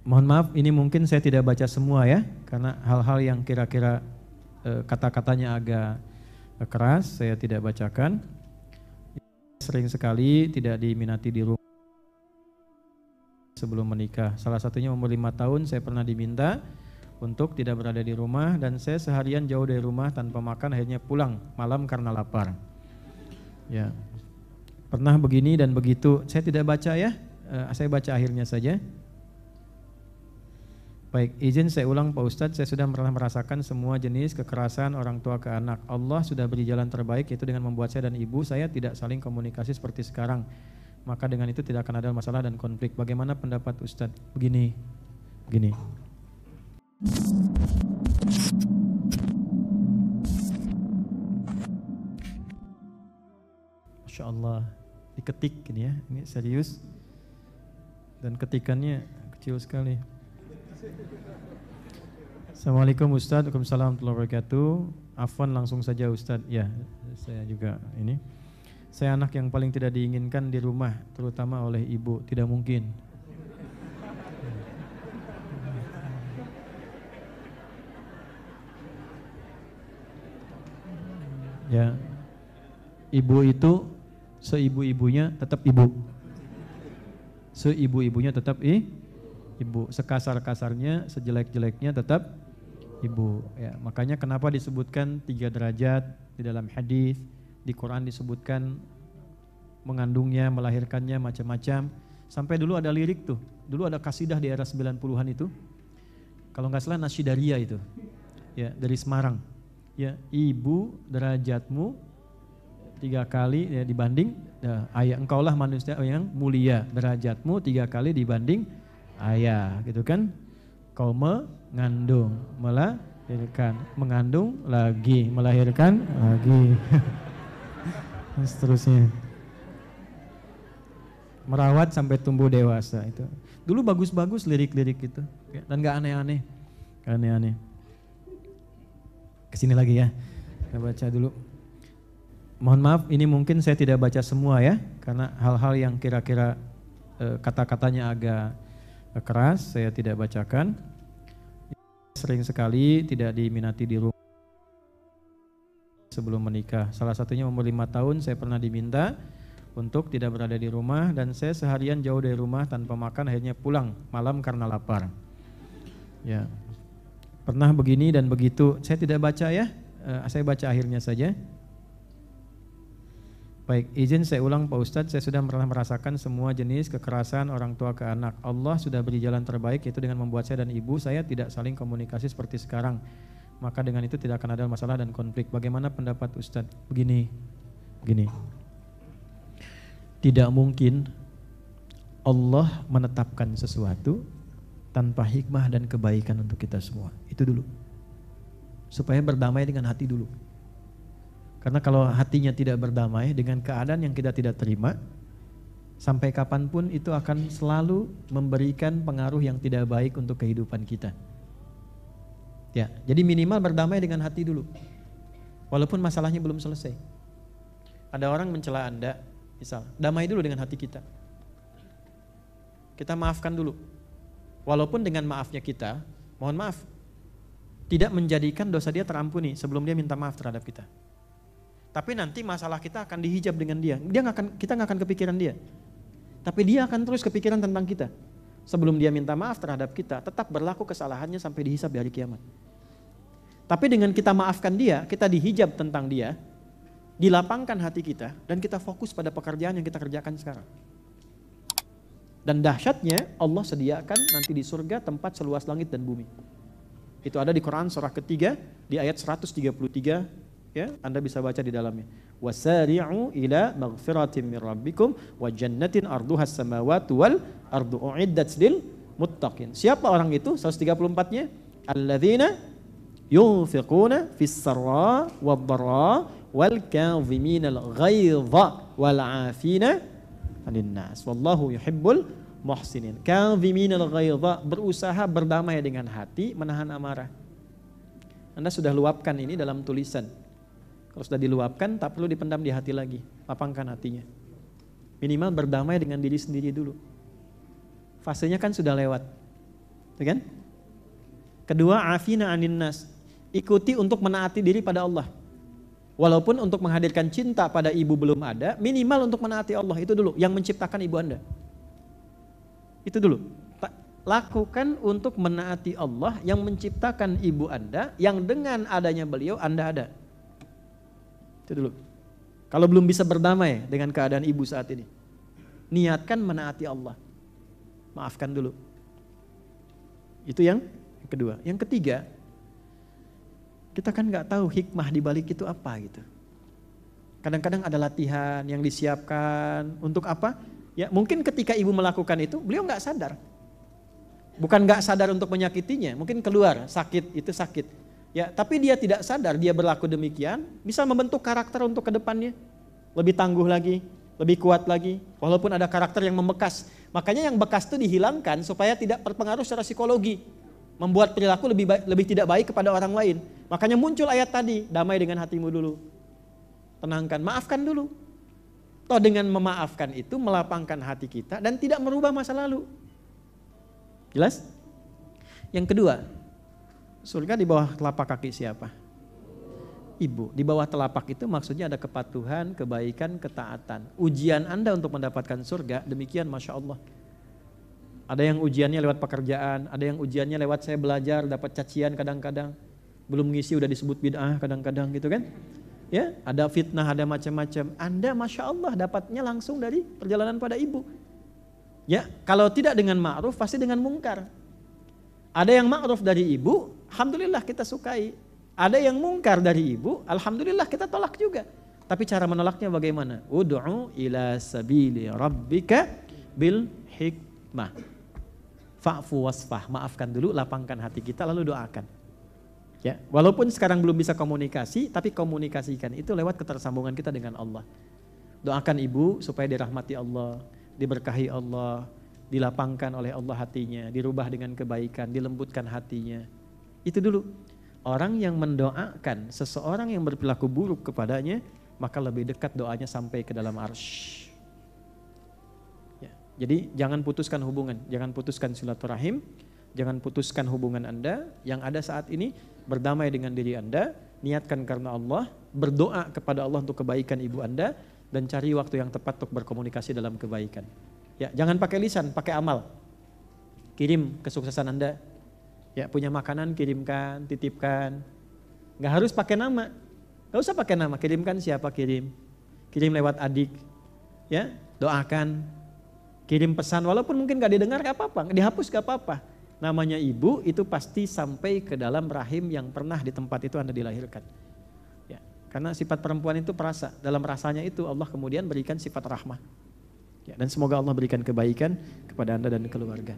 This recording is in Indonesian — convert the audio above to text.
Mohon maaf, ini mungkin saya tidak baca semua ya, karena hal-hal yang kira-kira kata-katanya agak keras, saya tidak bacakan. Sering sekali tidak diminati di rumah sebelum menikah. Salah satunya umur 5 tahun saya pernah diminta untuk tidak berada di rumah, dan saya seharian jauh dari rumah tanpa makan, akhirnya pulang malam karena lapar. Ya, pernah begini dan begitu. Saya tidak baca ya, saya baca akhirnya saja. Baik, izin saya ulang Pak Ustadz, saya sudah pernah merasakan semua jenis kekerasan orang tua ke anak. Allah sudah beri jalan terbaik, yaitu dengan membuat saya dan ibu saya tidak saling komunikasi seperti sekarang. Maka dengan itu tidak akan ada masalah dan konflik. Bagaimana pendapat Ustadz? Begini. Masya Allah, diketik ini ya, ini serius. Dan ketikannya kecil sekali. Assalamualaikum Ustadz, waalaikumsalam warahmatullahi wabarakatuh. Afwan langsung saja Ustadz. Ya, saya juga ini. Saya anak yang paling tidak diinginkan di rumah, terutama oleh ibu. Tidak mungkin. Ya, ibu itu seibu-ibunya tetap ibu. Seibu-ibunya tetap ibu. Sekasar-kasarnya, sejelek-jeleknya tetap ibu. Ya, makanya kenapa disebutkan 3 derajat di dalam hadis, di Quran disebutkan mengandungnya, melahirkannya, macam-macam. Sampai dulu ada lirik tuh. Dulu ada kasidah di era 90-an itu. Kalau nggak salah Nasyidaria itu. Ya, dari Semarang. Ya, ibu derajatmu 3 kali ya, dibanding ayah, engkaulah manusia yang mulia, derajatmu 3 kali dibanding ayah, gitu kan? Kau mengandung, melahirkan, mengandung lagi, melahirkan lagi. Dan seterusnya. Merawat sampai tumbuh dewasa itu. Dulu bagus-bagus lirik-lirik itu, dan nggak aneh-aneh, Kesini lagi ya, kita baca dulu. Mohon maaf, ini mungkin saya tidak baca semua ya, karena hal-hal yang kira-kira kata-katanya agak keras, saya tidak bacakan. Sering sekali tidak diminati di rumah sebelum menikah. Salah satunya umur 5 tahun saya pernah diminta untuk tidak berada di rumah, dan saya seharian jauh dari rumah tanpa makan, akhirnya pulang malam karena lapar. Ya, pernah begini dan begitu. Saya tidak baca ya, saya baca akhirnya saja. Baik, izin saya ulang Pak Ustadz, saya sudah pernah merasakan semua jenis kekerasan orang tua ke anak. Allah sudah beri jalan terbaik, yaitu dengan membuat saya dan ibu saya tidak saling komunikasi seperti sekarang. Maka dengan itu tidak akan ada masalah dan konflik. Bagaimana pendapat Ustadz? Begini. Tidak mungkin Allah menetapkan sesuatu tanpa hikmah dan kebaikan untuk kita semua. Itu dulu. Supaya berdamai dengan hati dulu. Karena kalau hatinya tidak berdamai dengan keadaan yang kita tidak terima, sampai kapanpun itu akan selalu memberikan pengaruh yang tidak baik untuk kehidupan kita. Ya, jadi minimal berdamai dengan hati dulu. Walaupun masalahnya belum selesai. Ada orang mencela Anda, misal, damai dulu dengan hati kita. Kita maafkan dulu. Walaupun dengan maafnya kita, mohon maaf, tidak menjadikan dosa dia terampuni sebelum dia minta maaf terhadap kita. Tapi nanti masalah kita akan dihijab dengan dia. Kita nggak akan kepikiran dia. Tapi dia akan terus kepikiran tentang kita. Sebelum dia minta maaf terhadap kita, tetap berlaku kesalahannya sampai dihisab di hari kiamat. Tapi dengan kita maafkan dia, kita dihijab tentang dia, dilapangkan hati kita, dan kita fokus pada pekerjaan yang kita kerjakan sekarang. Dan dahsyatnya Allah sediakan nanti di surga tempat seluas langit dan bumi. Itu ada di Quran surah ketiga di ayat 133. Ya, Anda bisa baca di dalamnya. Wasari'u ila maghfiratin min rabbikum wa jannatin arduhas samawati wal ardu uiddat lil muttaqin. Siapa orang itu? 134-nya. Alladzina yunfiquna fis sarra wad dharra wal kadhiminal ghaidha wal 'afina 'anil nas. Wallahu yuhibbul muhsinin. Kadhiminal ghaidha, berusaha berdamai dengan hati, menahan amarah. Anda sudah luapkan ini dalam tulisan. Kalau sudah diluapkan, tak perlu dipendam di hati lagi. Lapangkan hatinya. Minimal berdamai dengan diri sendiri dulu. Fasenya kan sudah lewat. kan? Kedua, afina anin nas, ikuti untuk menaati diri pada Allah. Walaupun untuk menghadirkan cinta pada ibu belum ada, minimal untuk menaati Allah itu dulu, yang menciptakan ibu Anda. Itu dulu. Lakukan untuk menaati Allah yang menciptakan ibu Anda, yang dengan adanya beliau Anda ada. Itu dulu. Kalau belum bisa berdamai dengan keadaan ibu saat ini, niatkan menaati Allah. Maafkan dulu. Itu yang kedua. Yang ketiga, kita kan nggak tahu hikmah di balik itu apa gitu. Kadang-kadang ada latihan yang disiapkan untuk apa? Ya mungkin ketika ibu melakukan itu, beliau nggak sadar. Bukan nggak sadar untuk menyakitinya, mungkin keluar sakit itu sakit. Ya, tapi dia tidak sadar dia berlaku demikian, bisa membentuk karakter untuk kedepannya. Lebih tangguh lagi, lebih kuat lagi. Walaupun ada karakter yang membekas. Makanya yang bekas itu dihilangkan supaya tidak berpengaruh secara psikologi. Membuat perilaku lebih tidak baik kepada orang lain. Makanya muncul ayat tadi, damai dengan hatimu dulu. Tenangkan, maafkan dulu. Toh dengan memaafkan itu melapangkan hati kita dan tidak merubah masa lalu. Jelas? Yang kedua, surga di bawah telapak kaki siapa? Ibu. Di bawah telapak itu maksudnya ada kepatuhan, kebaikan, ketaatan. Ujian Anda untuk mendapatkan surga, demikian Masya Allah. Ada yang ujiannya lewat pekerjaan, ada yang ujiannya lewat saya belajar, dapat cacian kadang-kadang. Belum ngisi udah disebut bid'ah kadang-kadang gitu kan. Ya, ada fitnah, ada macam-macam. Anda Masya Allah dapatnya langsung dari perjalanan pada ibu. Ya, kalau tidak dengan ma'ruf pasti dengan mungkar. Ada yang ma'ruf dari ibu, alhamdulillah kita sukai. Ada yang mungkar dari ibu, alhamdulillah kita tolak juga. Tapi cara menolaknya bagaimana? Ud'u ila sabili rabbika bil hikmah. Fa'fu wasfah, maafkan dulu, lapangkan hati kita lalu doakan. Ya, walaupun sekarang belum bisa komunikasi, tapi komunikasikan itu lewat ketersambungan kita dengan Allah. Doakan ibu supaya dirahmati Allah, diberkahi Allah, dilapangkan oleh Allah hatinya, dirubah dengan kebaikan, dilembutkan hatinya. Itu dulu. Orang yang mendoakan seseorang yang berperilaku buruk kepadanya, maka lebih dekat doanya sampai ke dalam arsy. Ya, jadi jangan putuskan hubungan, jangan putuskan silaturahim, jangan putuskan hubungan Anda yang ada saat ini, berdamai dengan diri Anda, niatkan karena Allah, berdoa kepada Allah untuk kebaikan ibu Anda, dan cari waktu yang tepat untuk berkomunikasi dalam kebaikan. Ya, jangan pakai lisan, pakai amal. Kirim kesuksesan Anda. Ya, punya makanan kirimkan, titipkan. Nggak harus pakai nama. Nggak usah pakai nama, kirimkan siapa kirim. Kirim lewat adik. Ya, doakan. Kirim pesan walaupun mungkin nggak didengar nggak apa-apa, dihapus nggak apa-apa. Namanya ibu itu pasti sampai ke dalam rahim yang pernah di tempat itu Anda dilahirkan. Karena sifat perempuan itu perasa, dalam rasanya itu Allah kemudian berikan sifat rahmah. Ya, dan semoga Allah berikan kebaikan kepada Anda dan keluarga.